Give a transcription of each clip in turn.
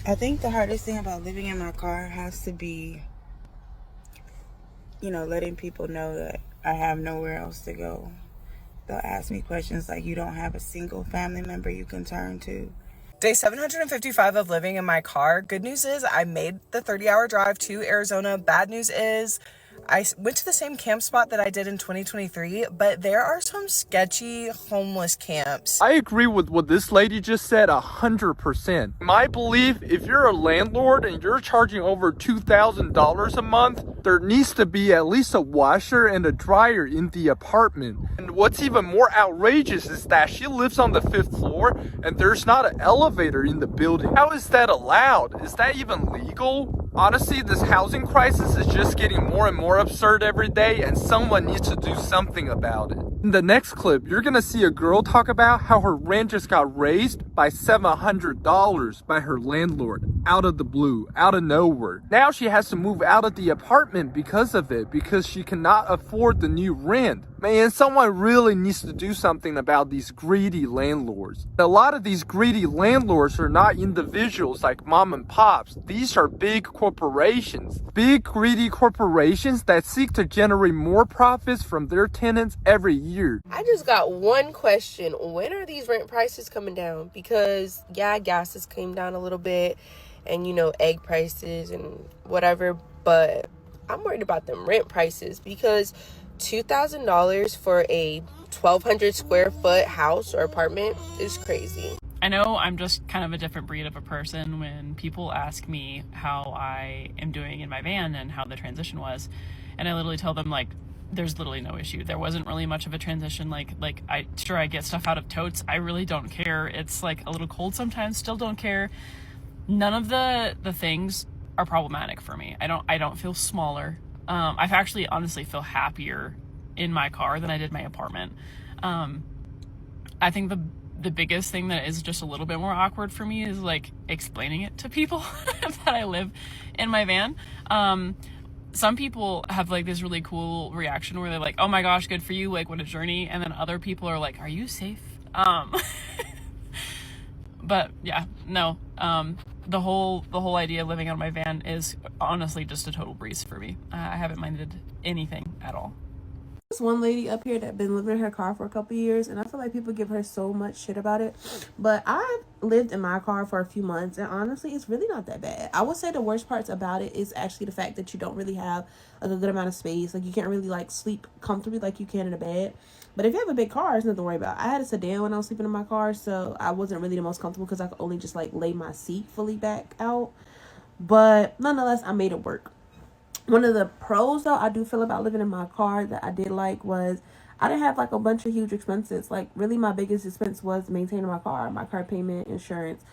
I think the hardest thing about living in my car has to be, letting people know that I have nowhere else to go. They'll ask me questions like, you don't have a single family member you can turn to. Day 755 of living in my car. Good news is I made the 30-hour drive to Arizona. Bad news is I went to the same camp spot that I did in 2023, but there are some sketchy homeless camps. I agree with what this lady just said 100%. My belief, if you're a landlord and you're charging over $2,000 a month, there needs to be at least a washer and a dryer in the apartment. And what's even more outrageous is that she lives on the 5th floor and there's not an elevator in the building. How is that allowed? Is that even legal? Honestly, this housing crisis is just getting more and more absurd every day, and someone needs to do something about it. In the next clip, you're gonna see a girl talk about how her rent just got raised by $700 by her landlord, out of the blue, out of nowhere. Now she has to move out of the apartment because of it, because she cannot afford the new rent. Man, someone really needs to do something about these greedy landlords. A lot of these greedy landlords are not individuals like mom and pops. These are big corporations. Big greedy corporations that seek to generate more profits from their tenants every year. I just got one question. When are these rent prices coming down? Because, yeah, gas has came down a little bit and, egg prices and whatever. But I'm worried about them rent prices because $2,000 for a 1,200 square foot house or apartment is crazy. I know I'm just kind of a different breed of a person when people ask me how I am doing in my van and how the transition was. And I literally tell them, like, there's literally no issue. There wasn't really much of a transition. Like I get stuff out of totes. I really don't care. It's like a little cold sometimes, still don't care. None of the things are problematic for me. I don't feel smaller. I've actually honestly feel happier in my car than I did my apartment. I think the biggest thing that is just a little bit more awkward for me is like explaining it to people that I live in my van. Some people have like this really cool reaction where they're like, oh my gosh, good for you, like what a journey. And then other people are like, are you safe? But yeah, no, the whole idea of living out of my van is honestly just a total breeze for me. I haven't minded anything at all. There's one lady up here that been living in her car for a couple years, and I feel like people give her so much shit about it. But I've lived in my car for a few months, and honestly, it's really not that bad. I would say the worst parts about it is actually the fact that you don't really have like a good amount of space. Like you can't really like sleep comfortably like you can in a bed. But if you have a big car, it's nothing to worry about. I had a sedan when I was sleeping in my car, so I wasn't really the most comfortable because I could only just like lay my seat fully back out. But nonetheless, I made it work. One of the pros, though, I do feel about living in my car that I did like was I didn't have like a bunch of huge expenses. Like really my biggest expense was maintaining my car payment, insurance,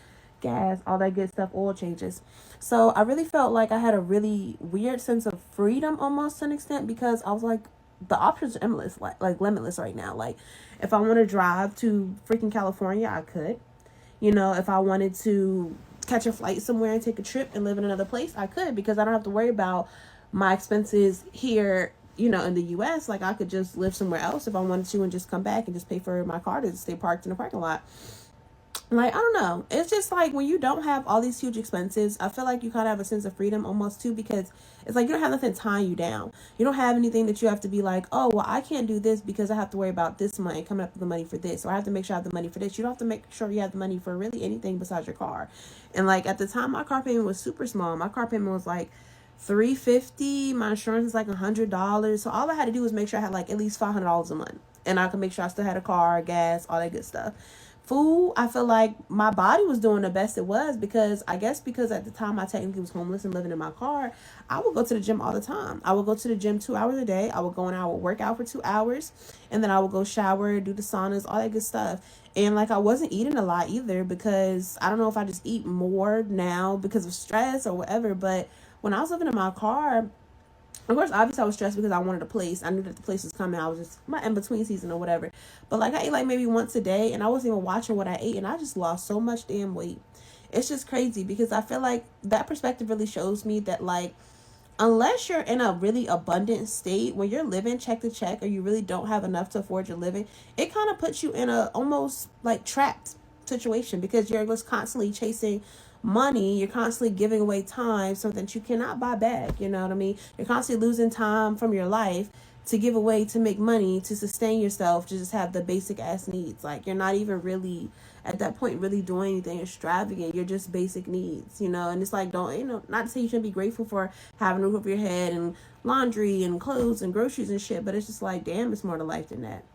gas, all that good stuff, oil changes. So I really felt like I had a really weird sense of freedom almost to an extent because I was like, the options are endless, like limitless right now. Like if I want to drive to freaking California, I could. If I wanted to catch a flight somewhere and take a trip and live in another place, I could because I don't have to worry about my expenses here, in the US. Like I could just live somewhere else if I wanted to and just come back and just pay for my car to stay parked in the parking lot. Like, I don't know. It's just like when you don't have all these huge expenses, I feel like you kind of have a sense of freedom almost too because it's like you don't have nothing tying you down. You don't have anything that you have to be like, oh, well, I can't do this because I have to worry about this money, coming up with the money for this, or I have to make sure I have the money for this. You don't have to make sure you have the money for really anything besides your car. And like at the time, my car payment was super small. My car payment was like $350. My insurance is like $100. So all I had to do was make sure I had like at least $500 a month, and I could make sure I still had a car, gas, all that good stuff. Food, I feel like my body was doing the best it was because at the time I technically was homeless and living in my car, I would go to the gym all the time. I would go to the gym 2 hours a day. I would go and I would work out for 2 hours, and then I would go shower, do the saunas, all that good stuff. And like I wasn't eating a lot either because I don't know if I just eat more now because of stress or whatever, but when I was living in my car, of course, obviously I was stressed because I wanted a place. I knew that the place was coming. I was just my in-between season or whatever. But like I ate like maybe once a day and I wasn't even watching what I ate and I just lost so much damn weight. It's just crazy because I feel like that perspective really shows me that like unless you're in a really abundant state, when you're living check to check or you really don't have enough to afford your living, it kind of puts you in a almost like trapped situation because you're just constantly chasing money, you're constantly giving away time, something that you cannot buy back. You know what I mean? You're constantly losing time from your life to give away, to make money, to sustain yourself, to just have the basic ass needs. Like, you're not even really at that point really doing anything extravagant. You're just basic needs, you know. And it's like, don't, you know, not to say you shouldn't be grateful for having a roof over your head and laundry and clothes and groceries and shit, but it's just like, damn, it's more to life than that.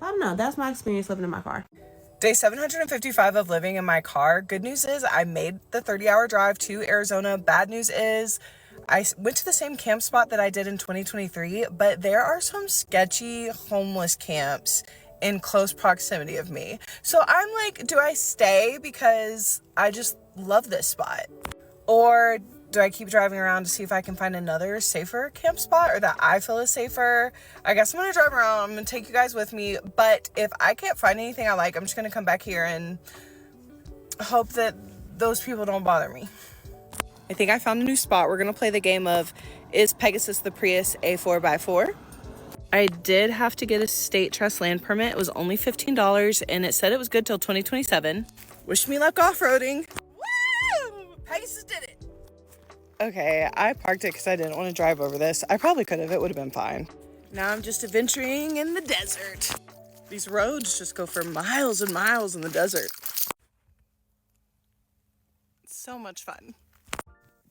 I don't know. That's my experience living in my car. Day 755 of living in my car. Good news is I made the 30-hour drive to Arizona. Bad news is I went to the same camp spot that I did in 2023, but there are some sketchy homeless camps in close proximity of me. So I'm like, do I stay because I just love this spot? Or do I keep driving around to see if I can find another safer camp spot or that I feel is safer? I guess I'm gonna drive around. I'm gonna take you guys with me. But if I can't find anything I like, I'm just gonna come back here and hope that those people don't bother me. I think I found a new spot. We're gonna play the game of, is Pegasus the Prius a 4x4? I did have to get a state trust land permit. It was only $15 and it said it was good till 2027. Wish me luck off-roading. Woo! Pegasus did it. Okay, I parked it because I didn't want to drive over this. I probably could have. It would have been fine. Now I'm just adventuring in the desert. These roads just go for miles and miles in the desert. So much fun.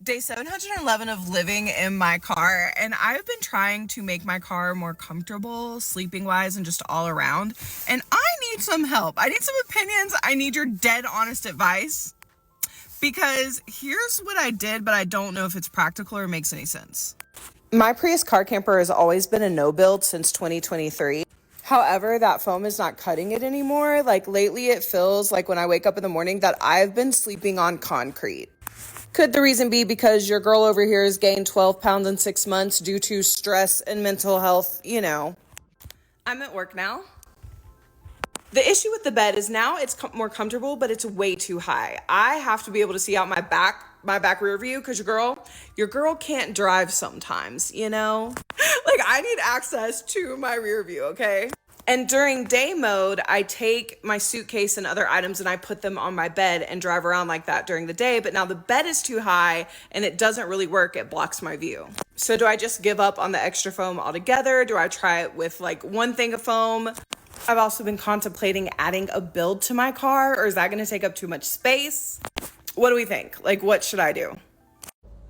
Day 711 of living in my car, and I've been trying to make my car more comfortable, sleeping-wise and just all around, and I need some help. I need some opinions. I need your dead honest advice, because here's what I did, but I don't know if it's practical or makes any sense. My Prius car camper has always been a no-build since 2023. However, that foam is not cutting it anymore. Like, lately it feels like when I wake up in the morning that I've been sleeping on concrete. Could the reason be because your girl over here has gained 12 pounds in 6 months due to stress and mental health? You know. I'm at work now. The issue with the bed is now it's more comfortable, but it's way too high. I have to be able to see out my back rear view, because your girl can't drive sometimes, you know? Like, I need access to my rear view, okay? And during day mode, I take my suitcase and other items and I put them on my bed and drive around like that during the day. But now the bed is too high and it doesn't really work. It blocks my view. So do I just give up on the extra foam altogether? Do I try it with like one thing of foam? I've also been contemplating adding a build to my car, or is that going to take up too much space? What do we think? Like, what should I do?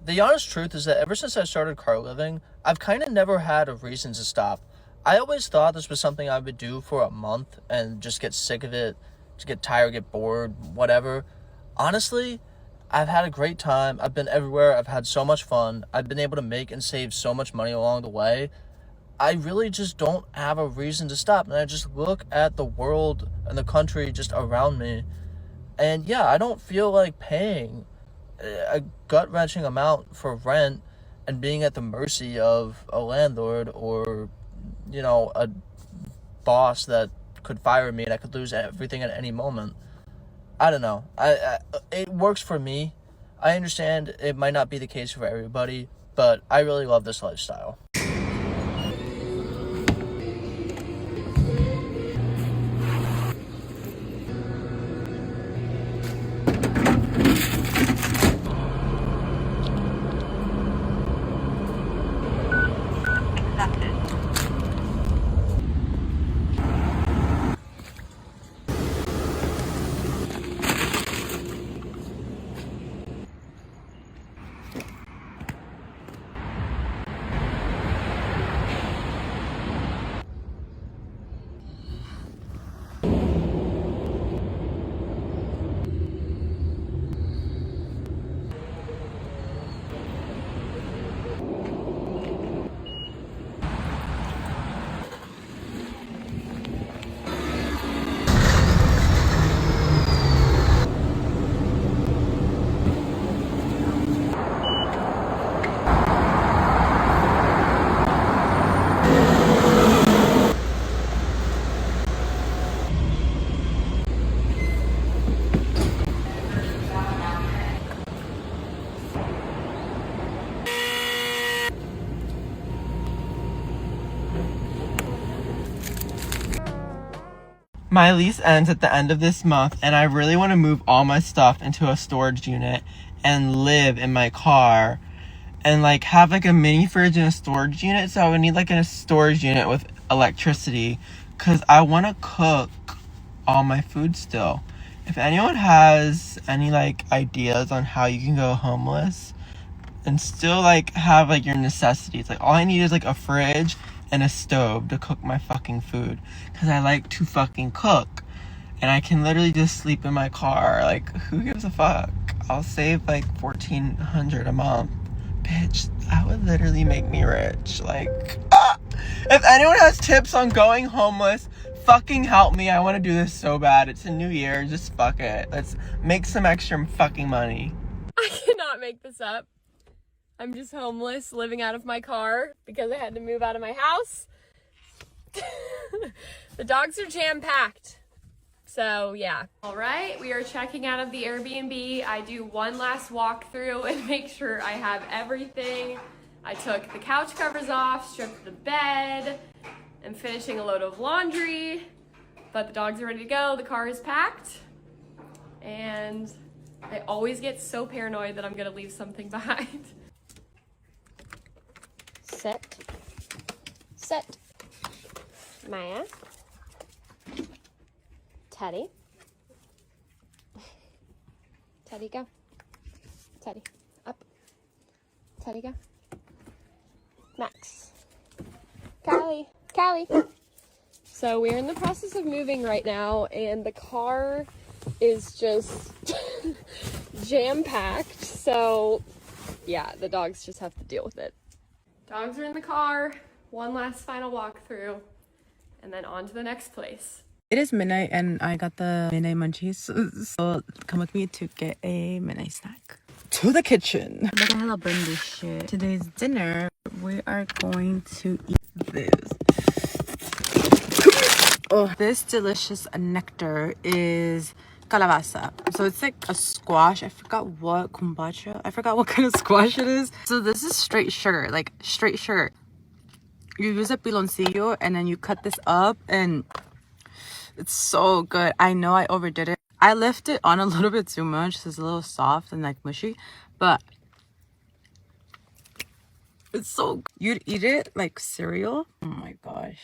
The honest truth is that ever since I started car living, I've kind of never had a reason to stop. I always thought this was something I would do for a month and just get sick of it, just get tired, get bored, whatever. Honestly, I've had a great time. I've been everywhere. I've had so much fun. I've been able to make and save so much money along the way. I really just don't have a reason to stop. And I just look at the world and the country just around me. And yeah, I don't feel like paying a gut-wrenching amount for rent and being at the mercy of a landlord or, you know, a boss that could fire me and I could lose everything at any moment. I don't know. It works for me. I understand it might not be the case for everybody, but I really love this lifestyle. My lease ends at the end of this month, and I really want to move all my stuff into a storage unit and live in my car and like have like a mini fridge in a storage unit. So I would need like a storage unit with electricity because I want to cook all my food still. If anyone has any like ideas on how you can go homeless and still like have like your necessities, like all I need is like a fridge and a stove to cook my fucking food because I like to fucking cook and I can literally just sleep in my car. Like, who gives a fuck? I'll save like $1,400 a month. Bitch, that would literally make me rich. Like, if anyone has tips on going homeless, fucking help me. I want to do this so bad. It's a new year. Just fuck it. Let's make some extra fucking money. I cannot make this up. I'm just homeless, living out of my car because I had to move out of my house. The dogs are jam-packed. So, yeah. All right, we are checking out of the Airbnb. I do one last walkthrough and make sure I have everything. I took the couch covers off, stripped the bed, and finishing a load of laundry. But the dogs are ready to go. The car is packed. And I always get so paranoid that I'm gonna leave something behind. Set. Maya. Teddy. Teddy, go. Teddy, up. Teddy, go. Max. Callie. So we're in the process of moving right now, and the car is just jam-packed. So yeah, the dogs just have to deal with it. Dogs are in the car, one last final walkthrough, and then on to the next place. It is midnight and I got the midnight munchies, so come with me to get a midnight snack. To the kitchen. Look at how I burn this shit. Today's dinner, we are going to eat this. Oh, this delicious nectar is calabaza. So it's like a squash. I forgot what kombucha. I forgot what kind of squash it is. So this is straight sugar, like straight sugar. You use a piloncillo and then you cut this up and it's so good. I know I overdid it. I left it on a little bit too much. So it's a little soft and like mushy, but it's so good. You'd eat it like cereal. Oh my gosh.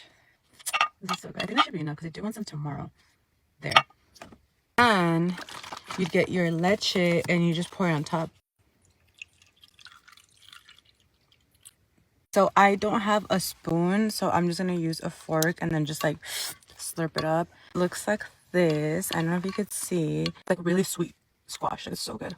This is so good. I think that should be enough because I do want some tomorrow. There. And you'd get your leche and you just pour it on top. So I don't have a spoon, so I'm just gonna use a fork and then just like slurp it up. It looks like this. I don't know if you could see. It's like really sweet squash. It's so good.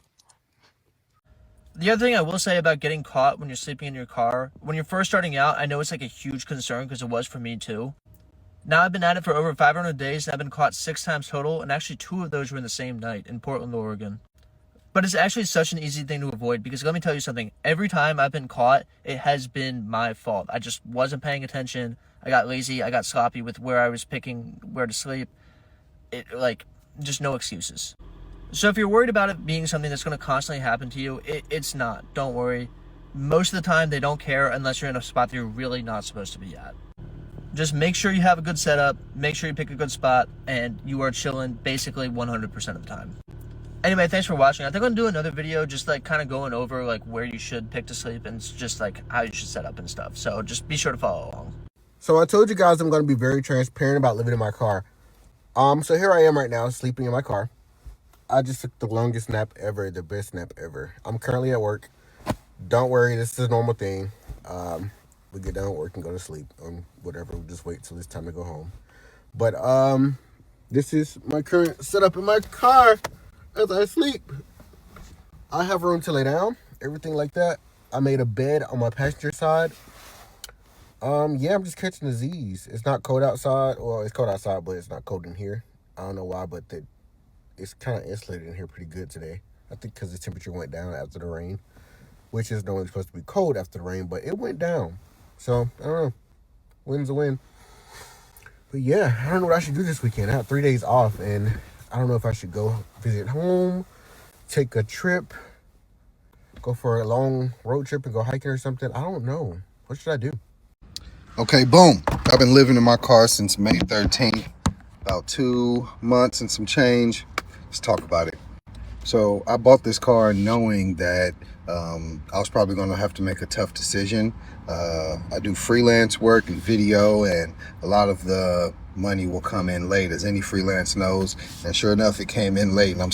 The other thing I will say about getting caught when you're sleeping in your car, when you're first starting out, I know it's like a huge concern because it was for me too. Now I've been at it for over 500 days and I've been caught 6 times total, and actually 2 of those were in the same night in Portland, Oregon. But it's actually such an easy thing to avoid because let me tell you something. Every time I've been caught, it has been my fault. I just wasn't paying attention. I got lazy. I got sloppy with where I was picking where to sleep. Just no excuses. So if you're worried about it being something that's going to constantly happen to you, it's not. Don't worry. Most of the time, they don't care unless you're in a spot that you're really not supposed to be at. Just make sure you have a good setup, make sure you pick a good spot, and you are chilling basically 100% of the time. Anyway, thanks for watching. I think I'm going to do another video just like kind of going over like where you should pick to sleep and just like how you should set up and stuff. So just be sure to follow along. So I told you guys I'm going to be very transparent about living in my car. So here I am right now sleeping in my car. I just took the longest nap ever, the best nap ever. I'm currently at work. Don't worry, this is a normal thing. We get done with work and go to sleep or whatever. We'll just wait till it's time to go home. But this is my current setup in my car as I sleep. I have room to lay down, everything like that. I made a bed on my passenger side. Yeah, I'm just catching the Z's. It's not cold outside. Well, it's cold outside, but it's not cold in here. I don't know why, but it's kind of insulated in here pretty good today. I think because the temperature went down after the rain, which is normally supposed to be cold after the rain, but it went down. So, I don't know. Win's a win. But yeah, I don't know what I should do this weekend. I have 3 days off, and I don't know if I should go visit home, take a trip, go for a long road trip and go hiking or something. I don't know. What should I do? Okay, boom. I've been living in my car since May 13th. about 2 months and some change. Let's talk about it. So I bought this car knowing that I was probably going to have to make a tough decision. I do freelance work and video, and a lot of the money will come in late, as any freelance knows. And sure enough, it came in late, and I'm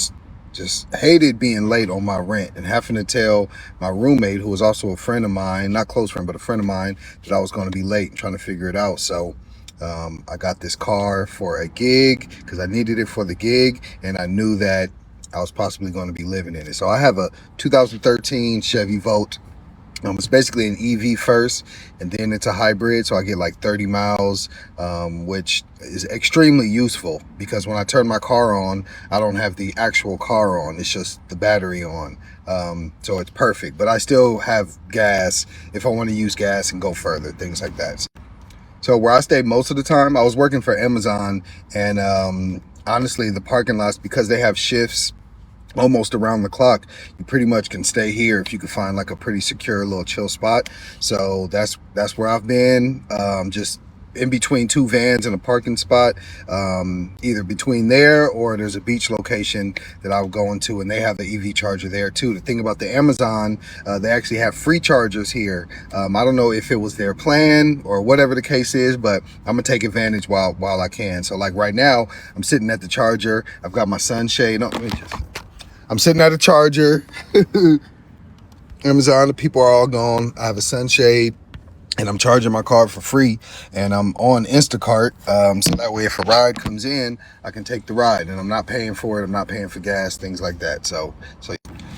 just hated being late on my rent and having to tell my roommate, who was also a friend of mine, not close friend, but a friend of mine, that I was going to be late and trying to figure it out. So I got this car for a gig because I needed it for the gig, and I knew that I was possibly going to be living in it. So I have a 2013 Chevy Volt. It's basically an EV first, and then it's a hybrid, so I get like 30 miles, which is extremely useful because when I turn my car on, I don't have the actual car on, it's just the battery on. So it's perfect, but I still have gas if I want to use gas and go further, things like that. So where I stay most of the time, I was working for Amazon, and honestly, the parking lots, because they have shifts almost around the clock, you pretty much can stay here if you can find like a pretty secure little chill spot. So that's where I've been, just in between two vans in a parking spot, either between there or there's a beach location that I'll go into, and they have the EV charger there too. The thing about the Amazon, they actually have free chargers here. I don't know if it was their plan or whatever the case is, but I'm gonna take advantage while I can. So like right now, I'm sitting at the charger. I've got my sunshade on. I'm sitting at a charger. Amazon, the people are all gone. I have a sunshade, and I'm charging my car for free, and I'm on Instacart, so that way if a ride comes in, I can take the ride, and I'm not paying for it. I'm not paying for gas, things like that. So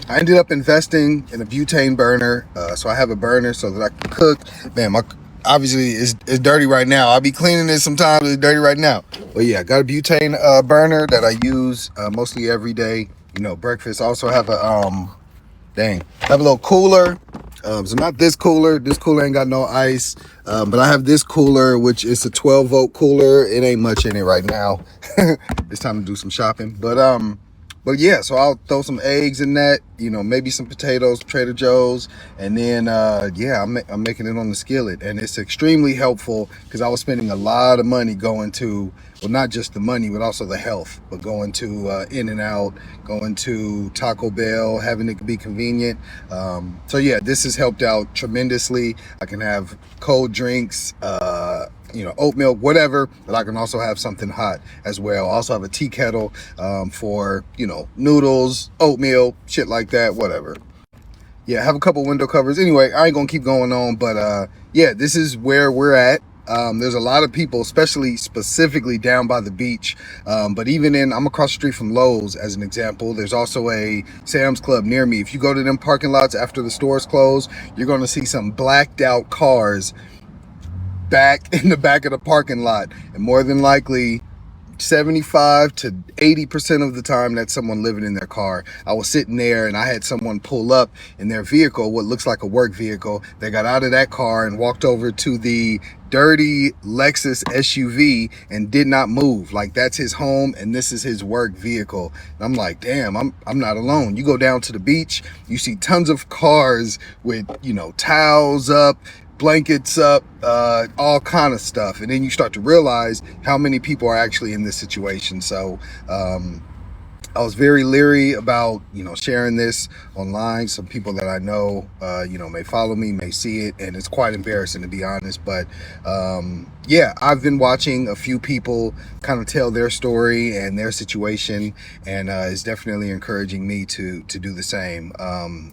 I ended up investing in a butane burner, so I have a burner so that I can cook. Man, obviously it's dirty right now. I'll be cleaning it sometimes. It's dirty right now, but yeah, I got a butane burner that I use mostly every day. You know, breakfast. I also have a have a little cooler. So not this cooler. This cooler ain't got no ice. But I have this cooler, which is a 12-volt cooler. It ain't much in it right now. It's time to do some shopping. But yeah, so I'll throw some eggs in that, you know, maybe some potatoes, Trader Joe's, and then yeah, I'm making it on the skillet, and it's extremely helpful because I was spending a lot of money going to, well, not just the money, but also the health, but going to In-N-Out, going to Taco Bell, having it be convenient. So yeah, this has helped out tremendously. I can have cold drinks, you know, oat milk, whatever, but I can also have something hot as well. I also have a tea kettle for, you know, noodles, oatmeal, shit like that, whatever. Yeah, I have a couple window covers. Anyway, I ain't gonna keep going on, but yeah, this is where we're at. There's a lot of people, specifically down by the beach, but even I'm across the street from Lowe's as an example. There's also a Sam's Club near me. If you go to them parking lots after the stores close, you're gonna see some blacked out cars back in the back of the parking lot, and more than likely 75 to 80% of the time that's someone living in their car. I was sitting there and I had someone pull up in their vehicle, what looks like a work vehicle. They got out of that car and walked over to the dirty Lexus SUV and did not move. Like, that's his home and this is his work vehicle. And I'm like, damn, I'm not alone. You go down to the beach, you see tons of cars with, you know, towels up, blankets up, all kind of stuff, and then you start to realize how many people are actually in this situation. So I was very leery about, you know, sharing this online. Some people that I know, you know, may follow me, may see it, and it's quite embarrassing, to be honest. But yeah, I've been watching a few people kind of tell their story and their situation, and it's definitely encouraging me to do the same.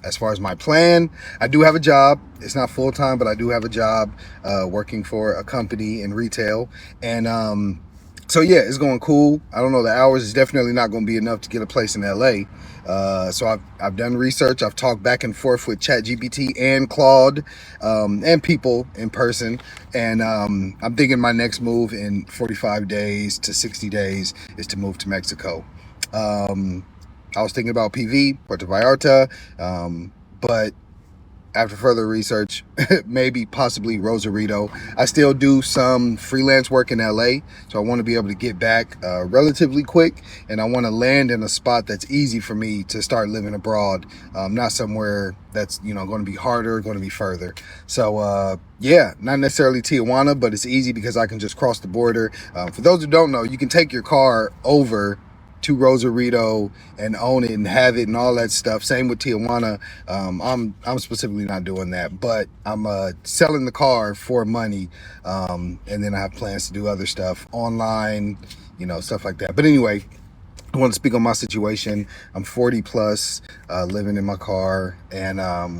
As far as my plan, I do have a job. It's not full-time, but I do have a job working for a company in retail, and so yeah, it's going cool. I don't know, the hours is definitely not going to be enough to get a place in LA. So I've done research. I've talked back and forth with ChatGPT and Claude, and people in person. And I'm thinking my next move in 45 days to 60 days is to move to Mexico. I was thinking about PV, Puerto Vallarta, but after further research, maybe possibly Rosarito. I still do some freelance work in LA, so I want to be able to get back relatively quick, and I want to land in a spot that's easy for me to start living abroad, not somewhere that's, you know, going to be harder, going to be further. So yeah, not necessarily Tijuana, but it's easy because I can just cross the border. For those who don't know, you can take your car over to Rosarito and own it and have it and all that stuff. Same with Tijuana. I'm specifically not doing that, but I'm selling the car for money, and then I have plans to do other stuff online, you know, stuff like that. But anyway, I want to speak on my situation. I'm 40 plus, living in my car, and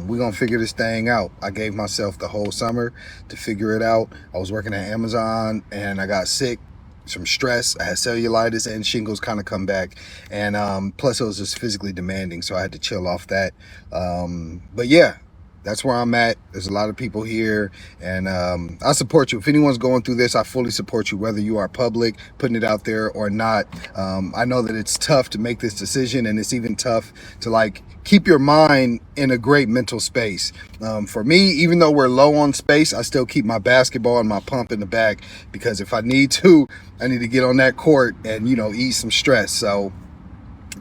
we're going to figure this thing out. I gave myself the whole summer to figure it out. I was working at Amazon and I got sick, some stress. I had cellulitis and shingles kind of come back, and plus it was just physically demanding, so I had to chill off that. But yeah, that's where I'm at. There's a lot of people here, and I support you. If anyone's going through this, I fully support you, whether you are public, putting it out there or not. I know that it's tough to make this decision, and it's even tough to like keep your mind in a great mental space. For me, even though we're low on space, I still keep my basketball and my pump in the back, because if I need to, I need to get on that court and, you know, ease some stress. So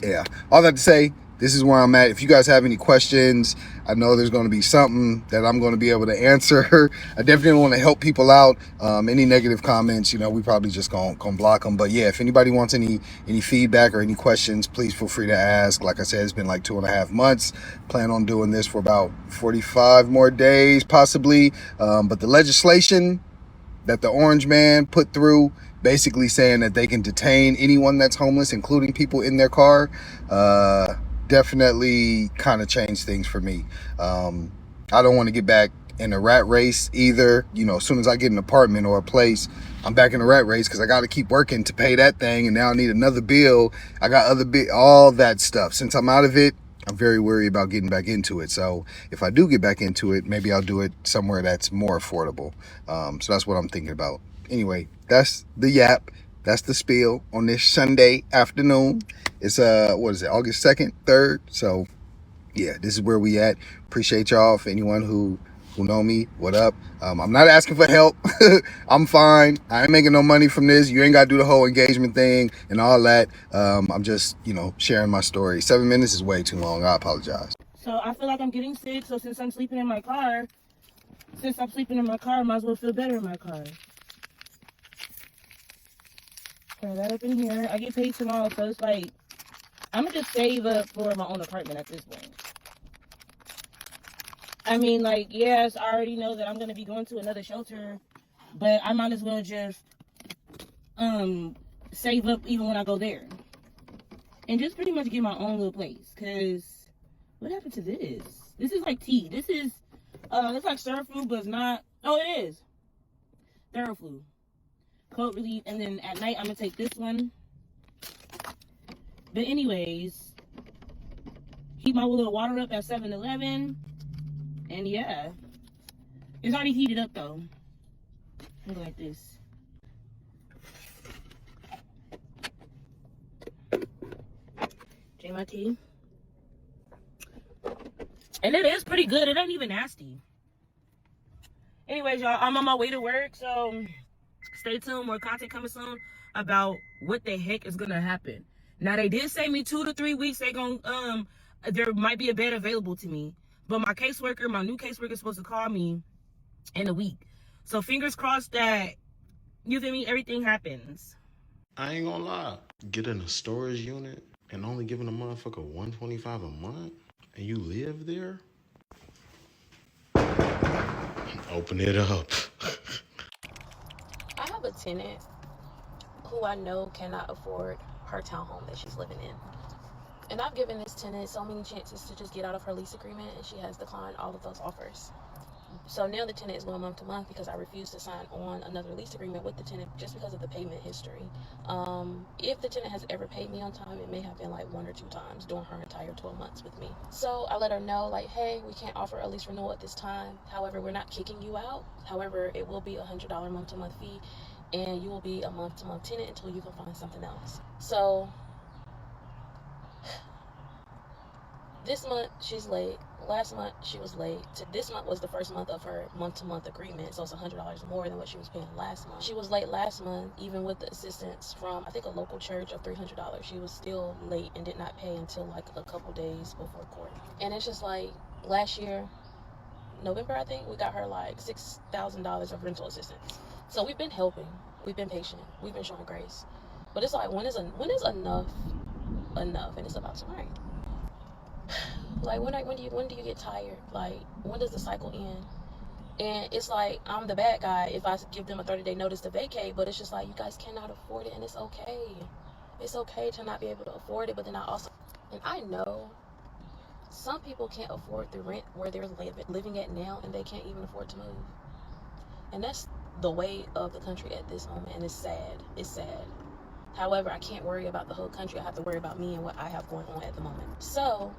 yeah, all that to say, this is where I'm at. If you guys have any questions, I know there's going to be something that I'm going to be able to answer. I definitely want to help people out. Any negative comments, you know, we probably just gonna block them. But yeah, if anybody wants any feedback or any questions, please feel free to ask. Like I said, it's been like 2.5 months. Plan on doing this for about 45 more days, possibly. But the legislation that the orange man put through, basically saying that they can detain anyone that's homeless, including people in their car, definitely kind of changed things for me. I don't want to get back in a rat race either. You know, as soon as I get an apartment or a place, I'm back in a rat race because I got to keep working to pay that thing, and now I need another bill. I got all that stuff. Since I'm out of it, I'm very worried about getting back into it. So if I do get back into it, maybe I'll do it somewhere that's more affordable. So that's what I'm thinking about. Anyway, that's the yap. That's the spiel on this Sunday afternoon. It's what is it, August 2nd, 3rd? So yeah, this is where we at. Appreciate y'all. For anyone who know me, what up? I'm not asking for help. I'm fine. I ain't making no money from this. You ain't got to do the whole engagement thing and all that. I'm just, you know, sharing my story. 7 minutes is way too long. I apologize. So I feel like I'm getting sick. So since I'm sleeping in my car, I might as well feel better in my car. Turn that up in here. I get paid tomorrow, so it's like I'm gonna just save up for my own apartment at this point. I mean, like, yes, I already know that I'm gonna be going to another shelter, but I might as well just save up even when I go there, and just pretty much get my own little place. Cause what happened to this? This is like tea. This is it's like Surflu, but it's not. Oh, it is Theraflu. Cold relief, and then at night I'm gonna take this one. But anyways, heat my little water up at 7-Eleven, and yeah, it's already heated up though. Look like this. Drink my tea, and it is pretty good. It ain't even nasty. Anyways, y'all, I'm on my way to work, so stay tuned. More content coming soon about what the heck is gonna happen. Now, they did say me 2 to 3 weeks they gonna there might be a bed available to me, but my caseworker, my new caseworker, is supposed to call me in a week. So fingers crossed that, you feel me, everything happens. I ain't gonna lie. Getting a storage unit and only giving a motherfucker $125 a month, and you live there. Open it up. I have a tenant who I know cannot afford her townhome that she's living in. And I've given this tenant so many chances to just get out of her lease agreement, and she has declined all of those offers. So now the tenant is going month to month because I refused to sign on another lease agreement with the tenant just because of the payment history. If the tenant has ever paid me on time, it may have been like 1 or 2 times during her entire 12 months with me. So I let her know, like, hey, we can't offer a lease renewal at this time. However, we're not kicking you out. However, it will be a $100 month-to-month fee, and you will be a month-to-month tenant until you can find something else. So This month, she's late. Last month, she was late. This month was the first month of her month-to-month agreement, so it's $100 more than what she was paying last month. She was late last month, even with the assistance from, I think, a local church of $300. She was still late and did not pay until like a couple days before court. And it's just like, last year, November, I think, we got her like $6,000 of rental assistance. So we've been helping. We've been patient. We've been showing grace. But it's like, when is enough? And it's about time. Like, when do you get tired? Like, when does the cycle end? And it's like, I'm the bad guy if I give them a 30-day notice to vacate, but it's just like, you guys cannot afford it, and it's okay. It's okay to not be able to afford it, but then I know some people can't afford the rent where they're living at now, and they can't even afford to move. And that's the way of the country at this moment, and it's sad. It's sad. However, I can't worry about the whole country. I have to worry about me and what I have going on at the moment. So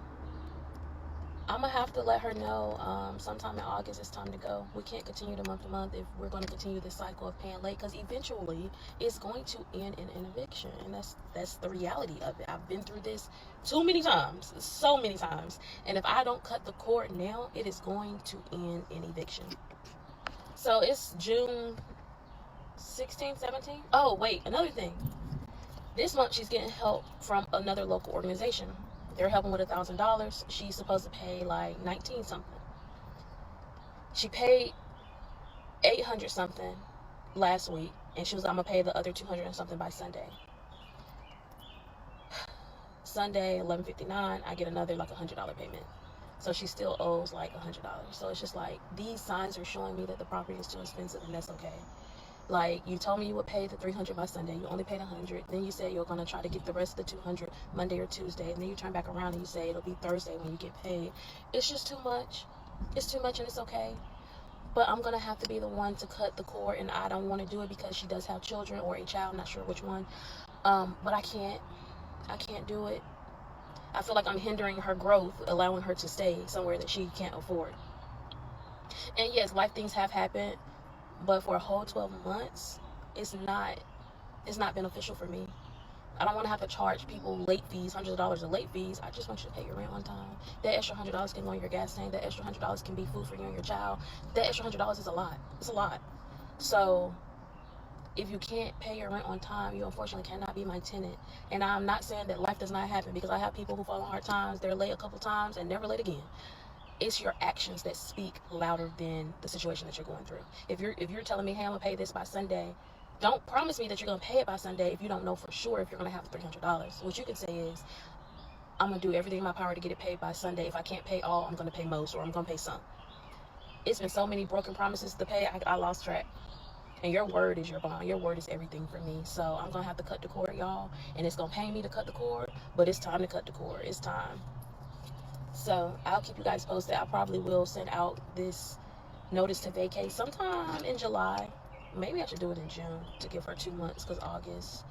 I'm gonna have to let her know sometime in August it's time to go. We can't continue the month to month if we're going to continue this cycle of paying late, because eventually it's going to end in an eviction, and that's the reality of it. I've been through this too many times, so many times, and if I don't cut the cord now, it is going to end in eviction. So it's June 16th, 17th. Oh wait, another thing. This month she's getting help from another local organization. They're helping with $1,000. She's supposed to pay like 19 something. She paid 800 something last week, and she was like, I'm gonna pay the other 200 and something by Sunday. Sunday, 11:59, I get another like $100 payment. So she still owes like $100. So it's just like, these signs are showing me that the property is too expensive, and that's okay. Like, you told me you would pay the $300 by Sunday. You only paid $100. Then you said you're going to try to get the rest of the $200 Monday or Tuesday. And then you turn back around and you say it'll be Thursday when you get paid. It's just too much. It's too much, and it's okay. But I'm going to have to be the one to cut the cord, and I don't want to do it because she does have children or a child. I'm not sure which one. But I can't do it. I feel like I'm hindering her growth, allowing her to stay somewhere that she can't afford. And yes, life things have happened. But for a whole 12 months, it's not beneficial for me. I don't want to have to charge people late fees, hundreds of dollars of late fees. I just want you to pay your rent on time. That extra $100 can go on your gas tank. That extra $100 can be food for you and your child. That extra $100 is a lot. It's a lot. So if you can't pay your rent on time, you unfortunately cannot be my tenant. And I'm not saying that life does not happen, because I have people who fall on hard times. They're late a couple times and never late again. It's your actions that speak louder than the situation that you're going through. If you're telling me, hey, I'm gonna pay this by Sunday, don't promise me that you're gonna pay it by Sunday if you don't know for sure if you're gonna have the $300. What you can say is, I'm gonna do everything in my power to get it paid by Sunday. If I can't pay all, I'm gonna pay most, or I'm gonna pay some. It's been so many broken promises to pay, I lost track. And your word is your bond. Your word is everything for me. So I'm gonna have to cut the cord, y'all. And it's gonna pain me to cut the cord, but it's time to cut the cord. It's time. So I'll keep you guys posted. I probably will send out this notice to vacate sometime in July. Maybe I should do it in June to give her 2 months, because August.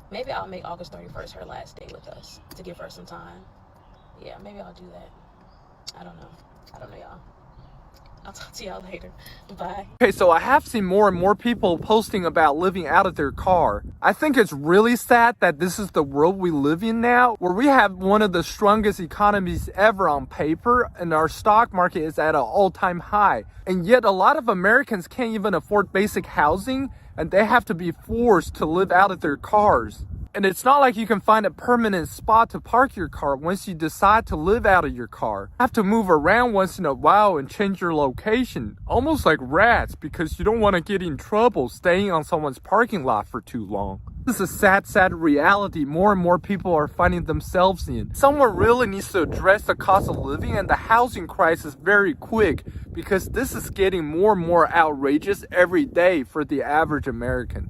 Maybe I'll make August 31st her last day with us to give her some time. Yeah, maybe I'll do that. I don't know, y'all. I'll talk to y'all later. Bye. Okay, so I have seen more and more people posting about living out of their car. I think it's really sad that this is the world we live in now, where we have one of the strongest economies ever on paper, and our stock market is at an all-time high. And yet a lot of Americans can't even afford basic housing, and they have to be forced to live out of their cars. And it's not like you can find a permanent spot to park your car once you decide to live out of your car. You have to move around once in a while and change your location, almost like rats, because you don't want to get in trouble staying on someone's parking lot for too long. This is a sad, sad reality more and more people are finding themselves in. Someone really needs to address the cost of living and the housing crisis very quick, because this is getting more and more outrageous every day for the average American.